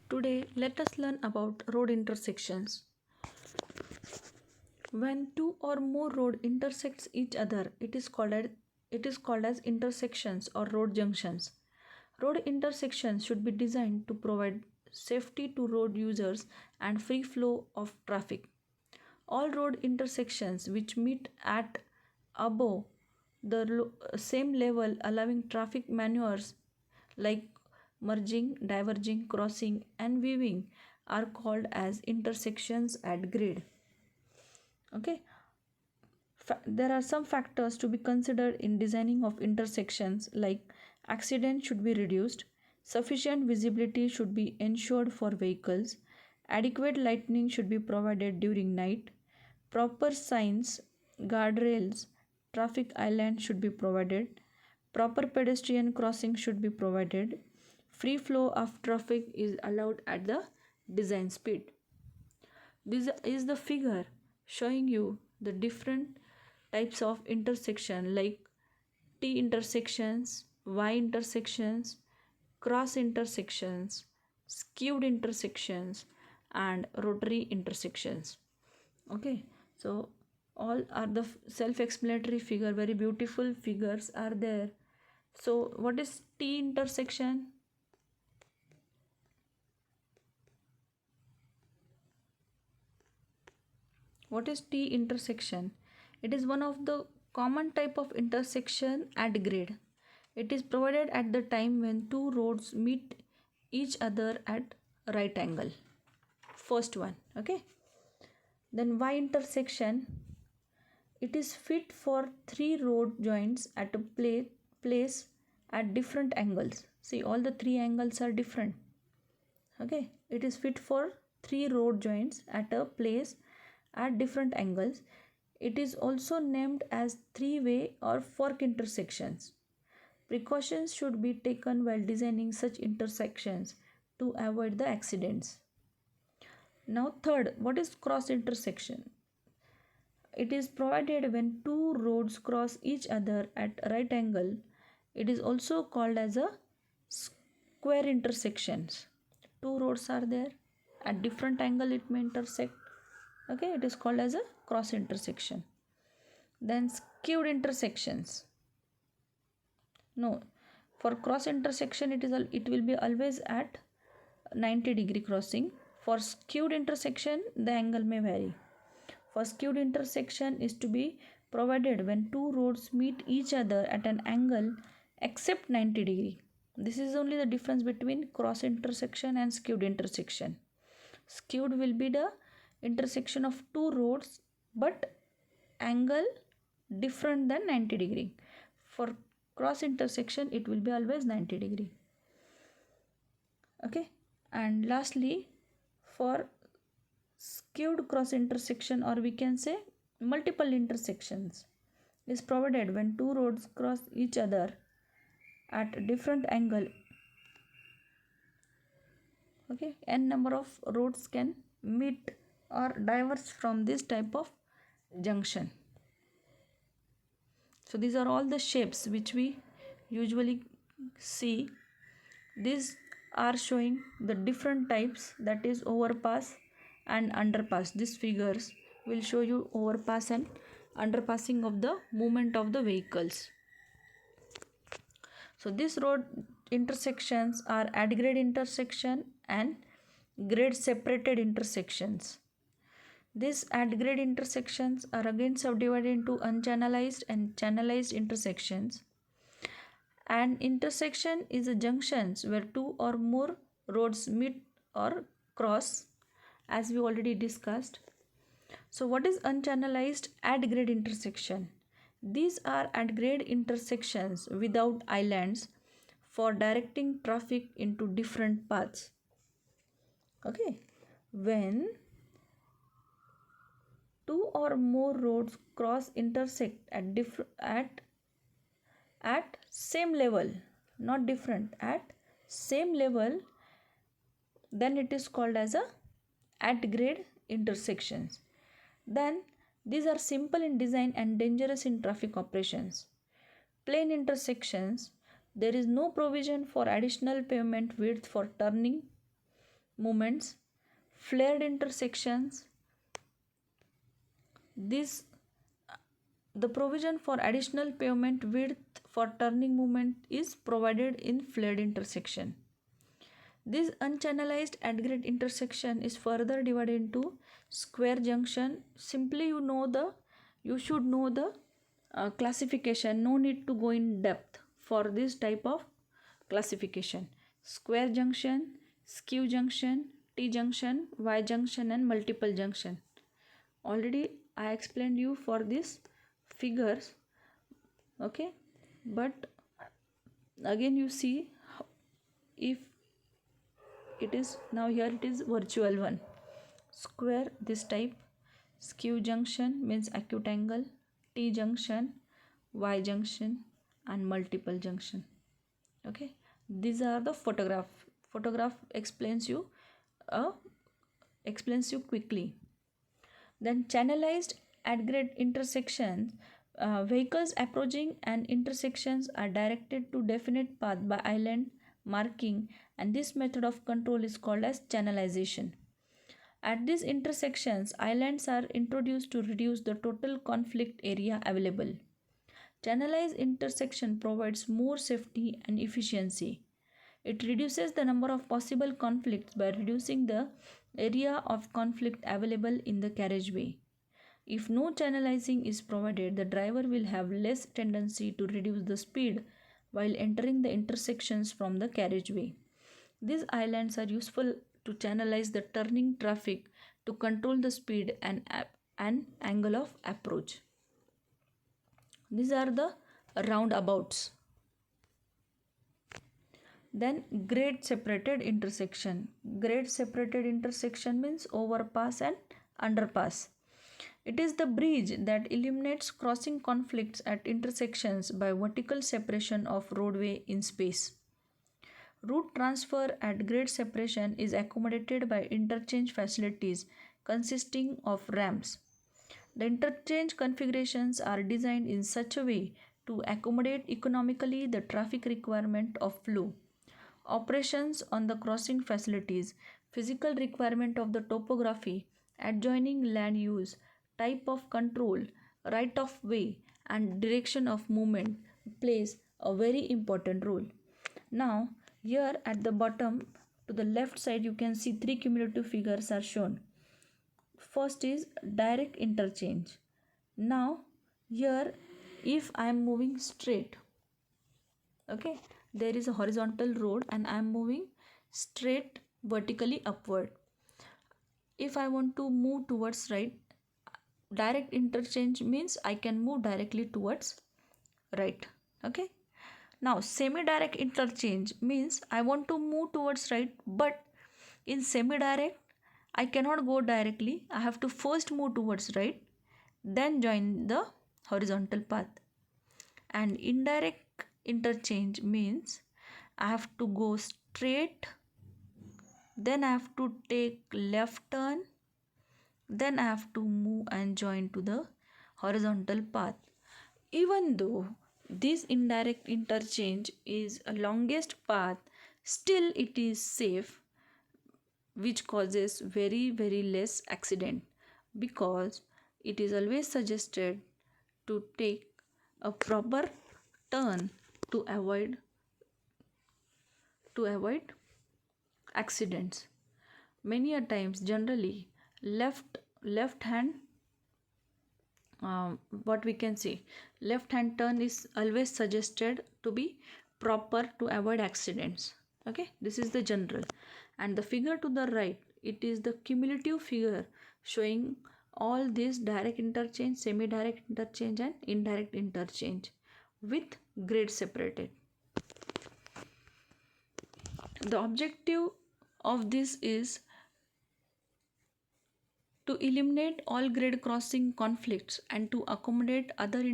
Today, let us learn about road intersections. When two or more road intersects each other, it is called as intersections or road junctions. Road intersections should be designed to provide safety to road users and free flow of traffic. All road intersections which meet at above the same level allowing traffic maneuvers like merging, diverging, crossing and weaving are called as intersections at grade. Okay, there are some factors to be considered in designing of intersections like accident should be reduced, sufficient visibility should be ensured for vehicles, adequate lighting should be provided during night, proper signs, guardrails, traffic islands should be provided, proper pedestrian crossing should be provided, free flow of traffic is allowed at the design speed. This is the figure showing you the different types of intersection like T intersections, Y intersections, cross intersections, skewed intersections, and rotary intersections. Okay, so all are the self-explanatory figure, very beautiful figures are there. So, what is T intersection? What is T intersection? It is one of the common type of intersection at grade. It is provided at the time when two roads meet each other at right angle. First one, okay? Then Y intersection, it is fit for three road joints at a place at different angles. See, all the three angles are different. Okay, it is fit for three road joints at a place at different angles. It is also named as three-way or fork intersections. Precautions should be taken while designing such intersections to avoid the accidents. Now, third, what is cross intersection? It is provided when two roads cross each other at right angle. It is also called as a square intersections. Two roads are there at different angle, it may intersect. Okay, it is called as a cross intersection. Then skewed intersections. No, for cross intersection it will be always at 90-degree crossing. For skewed intersection the angle may vary. For skewed intersection is to be provided when two roads meet each other at an angle except 90-degree. This is only the difference between cross intersection and skewed intersection. Skewed will be the intersection of two roads but angle different than 90-degree. For cross intersection it will be always 90-degree. Okay, and lastly, for skewed cross intersection, or we can say multiple intersections, is provided when two roads cross each other at different angle. Okay, n number of roads can meet or diverge from this type of junction. So these are all the shapes which we usually see. These are showing the different types, that is overpass and underpass. These figures will show you overpass and underpassing of the movement of the vehicles. So these road intersections are at grade intersection and grade separated intersections. These at grade intersections are again subdivided into unchannelized and channelized intersections. An intersection is a junction where two or more roads meet or cross, as we already discussed. So what is unchannelized at grade intersection? These are at grade intersections without islands for directing traffic into different paths. Okay, when two or more roads cross intersect at same level, not different, at same level, then it is called as a at grade intersections. Then these are simple in design and dangerous in traffic operations. Plain intersections, there is no provision for additional pavement width for turning. movements, flared intersections. This the provision for additional pavement width for turning movement is provided in flared intersection. This unchannelized at-grade intersection is further divided into square junction. Simply you should know the classification. No need to go in depth for this type of classification. Square junction, skew junction, T junction, Y junction and multiple junction. Already I explained you for these figures. Okay, but again you see if it is now here it is virtual one. Square this type, skew junction means acute angle, T junction, Y junction and multiple junction. Okay, these are the photograph explains you quickly. Then channelized at-grade intersections, vehicles approaching and intersections are directed to definite path by island marking, and this method of control is called as channelization. At these intersections, islands are introduced to reduce the total conflict area available. Channelized intersection provides more safety and efficiency. It reduces the number of possible conflicts by reducing the area of conflict available in the carriageway. If no channelizing is provided, the driver will have less tendency to reduce the speed while entering the intersections from the carriageway. These islands are useful to channelize the turning traffic to control the speed and angle of approach. These are the roundabouts. Then grade separated intersection. Grade separated intersection means overpass and underpass. It is the bridge that eliminates crossing conflicts at intersections by vertical separation of roadway in space. Route transfer at grade separation is accommodated by interchange facilities consisting of ramps. The interchange configurations are designed in such a way to accommodate economically the traffic requirement of flow. Operations on the crossing facilities, physical requirement of the topography, adjoining land use, type of control, right of way, and direction of movement plays a very important role. Now, here at the bottom to the left side, you can see three cumulative figures are shown. First is direct interchange. Now, here if I am moving straight, okay, there is a horizontal road and I am moving straight vertically upward. If I want to move towards right, direct interchange means I can move directly towards right. Okay, now semi-direct interchange means I want to move towards right, but in semi-direct I cannot go directly. I have to first move towards right, then join the horizontal path. And indirect interchange means I have to go straight, then I have to take left turn, then I have to move and join to the horizontal path. Even though this indirect interchange is a longest path, still it is safe, which causes very less accident, because it is always suggested to take a proper turn to avoid accidents. Many a times, generally left hand, what we can say, left hand turn is always suggested to be proper to avoid accidents. Okay, this is the general. And the figure to the right, it is the cumulative figure showing all these direct interchange, semi-direct interchange and indirect interchange with grade separated. The objective of this is to eliminate all grade crossing conflicts and to accommodate other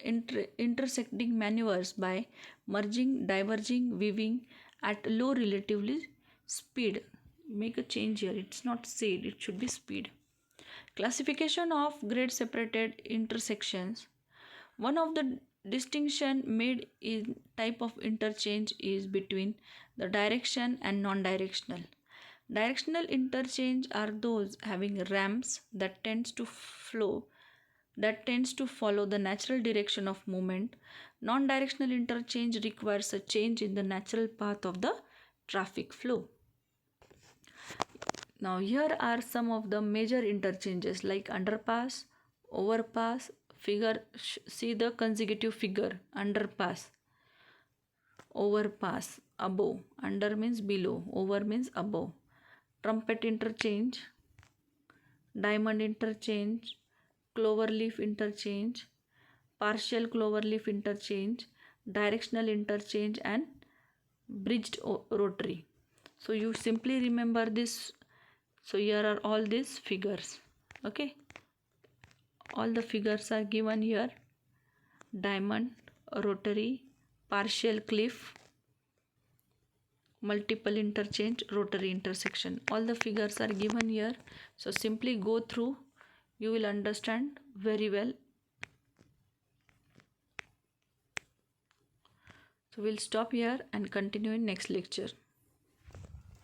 intersecting maneuvers by merging, diverging, weaving at low relatively speed. Make a change here, it's not said, it should be speed. Classification of grade separated intersections. One of the distinction made in type of interchange is between the direction and non-directional. Directional interchange are those having ramps that tends to follow the natural direction of movement. Non-directional interchange requires a change in the natural path of the traffic flow. Now here are some of the major interchanges like underpass, overpass, see the consecutive figure, underpass, overpass, above, under means below, over means above, trumpet interchange, diamond interchange, cloverleaf interchange, partial cloverleaf interchange, directional interchange and bridged rotary. So you simply remember this. So here are all these figures. Okay, all the figures are given here: diamond, rotary, partial cliff, multiple interchange, rotary intersection. All the figures are given here. So simply go through, you will understand very well. So we'll stop here and continue in next lecture.